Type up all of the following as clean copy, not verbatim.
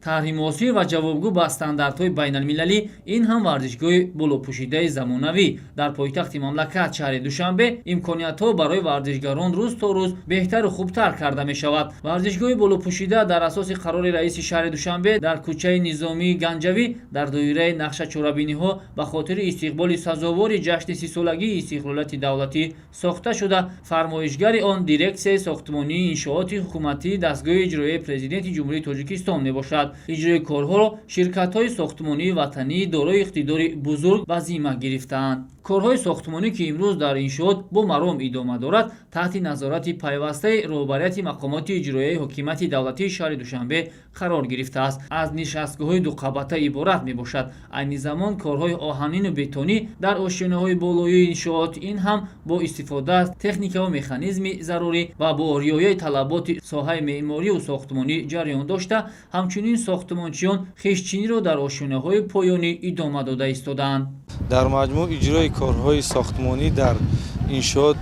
таҳримосӣ ва ҷавобгӯ ба стандартҳои байналмилалӣ, ин ҳам варзишгоҳи болопӯшидаи замонавӣ дар пойтахти мамлакат шаҳри Душанбе имкониятҳо барои варзишгарон рӯз то рӯз беҳтару хубтар карда мешавад. Варзишгоҳи болопӯшида дар асоси қарори раиси шаҳри Душанбе дар кӯчаи Низомии Ганҷавӣ дар доираи нақшачорабиниҳо ба хотири истиқболи сазовори ҷашни 30-солагии истиқлолияти давлатӣ сохта шуда, фармоишгари он дирексияи сохтмонии иншооти ҳукуматии дастгоҳи иҷроияи президенти ҷумҳурии Тоҷикистон мебошад. иҷрои корҳоро ширкатҳои сохтмонии ватании дорои иқтидори бузург ба зимма гирифтаанд. корҳои сохтмонӣ, ки имрӯз дар иншоот бо маром идома дорад, таҳти назорати пайвастаи роҳбарияти мақомоти иҷроияи ҳокимияти давлатии шаҳри Душанбе қарор гирифтааст. аз нишастгоҳҳои дуқабата иборат мебошад. айни замон корҳои оҳанину бетонӣ дар ошёнаҳои болоии иншоот, ин ҳам бо истифода аз техникаву механизми зарурӣ ва бо риояи талаботи соҳаи меъморию сохтмонӣ ҷараён дошта, ҳамчунин сохтмончиён хишчиниро дар ошёнаҳои поёнӣ идома дода истодаанд. дар маҷмӯъ иҷрои корҳои сохтмонӣ дар иншоот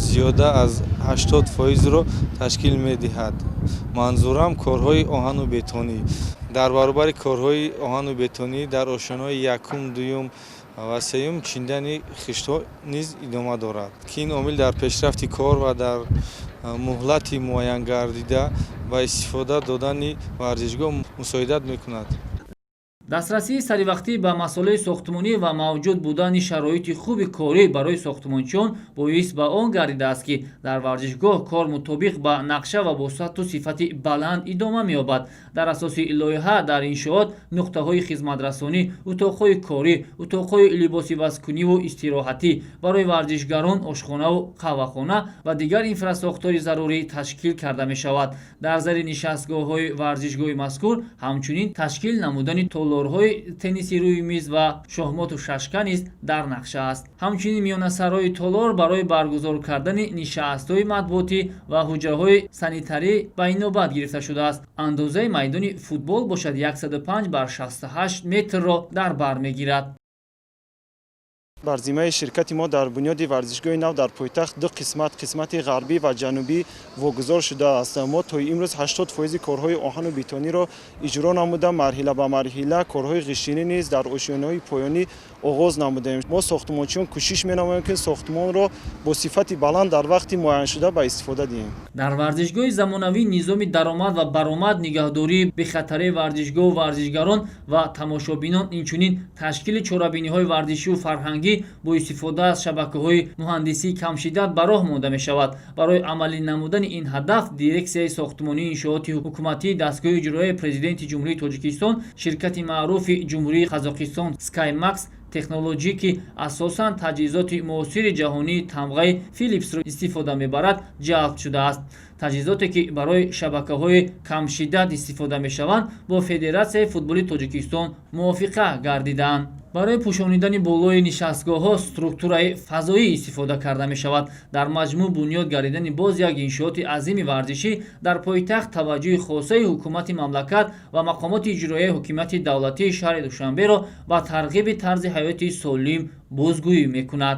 зиёда аз 80%-ро ташкил медиҳад. манзурам корҳои оҳану бетонӣ. дар баробари корҳои оҳану бетонӣ дар ошёнаҳои якум, дуюм ва сеюм чиндани хиштҳо низ идома дорад, ки ин омил дар пешрафти кор ва дар муҳлати муайян гардида ба истифода додани варзишгоҳ мусоидат мекунад. дастрасии саривақтӣ ба масъолаи сохтмонӣ ва мавҷуд будани шароити хуби корӣ барои сохтмончиён боис ба он гардидааст, ки дар варзишгоҳ кор мутобиқ ба нақша ва бо сатҳу сифати баланд идома меёбад. дар асоси лоиҳа дар иншоот нуқтаҳои хизматрасонӣ, утоқҳои корӣ, утоқҳои либосивазкуниву истироҳатӣ барои варзишгарон, ошхонаву қаҳвахона ва дигар инфрасохтори зарурӣ ташкил карда мешавад. дар зери нишастгоҳҳои варзишгоҳи мазкур ҳамчунин ташкил намудани толорҳои тенниси рӯи миз ва шоҳмоту шашка низ дар нақша аст. ҳамчунин миёнасарҳои толор барои баргузор кардани нишастҳои матбуотӣ ва ҳуҷраҳои санитарӣ ба инобат гирифта шудааст. андозаи майдони футбол бошад 105 бар 68 метрро дар бар мегирад. бар зиммаи ширкати мо дар бунёди варзишгоҳи нав дар пойтахт ду қисмати ғарбӣ ва ҷанубӣ вогузор шудааст. мо то имрӯз 80% корҳои оҳану бетониро иҷро намуда, марҳила ба марҳила корҳои ғишинӣ низ дар ошёнаҳои поёнӣ оғоз намудем. мо сохтмончиён кӯшиш менамоем, ки сохтмонро бо сифати баланд дар вақти муайяншуда ба истифода диҳем. дар варзишгоҳи замонавӣ низоми даромад ва баромад, нигаҳдории бехатараи варзишгоҳу варзишгарон ва тамошобинон, инчунин ташкили чорабиниҳои варзишиву фарҳангӣ бо истифода аз шабакаҳои муҳандисии камшиддат ба роҳ монда мешавад. барои амалӣ намудани ин ҳадаф дирексияи сохтмонии иншооти ҳукуматии дастгоҳи иҷроияи президенти ҷумҳурии Тоҷикистон, ширкати маъруфи ҷумҳурии Қазоқистон Skymax технологӣ, ки асосан таҷҳизоти муосири ҷаҳонии тамғаи Philipsро истифода мебарад, ҷалб шудааст. таҷҳизоте, ки барои шабакаҳои камшиддат истифода мешаванд, бо Федератсияи футболи Тоҷикистон мувофиқа гардидаанд. барои пӯшонидани болои нишастгоҳҳо структураи фазоӣ истифода карда мешавад. дар маҷмӯъ бунёд гардидани боз як иншооти азими варзишӣ дар пойтахт таваҷҷӯҳи хосаи ҳукумати мамлакат ва мақомоти иҷроияи ҳокимияти давлатии шаҳри Душанберо ба тарғиби тарзи ҳаёти солим бозгӯӣ мекунад.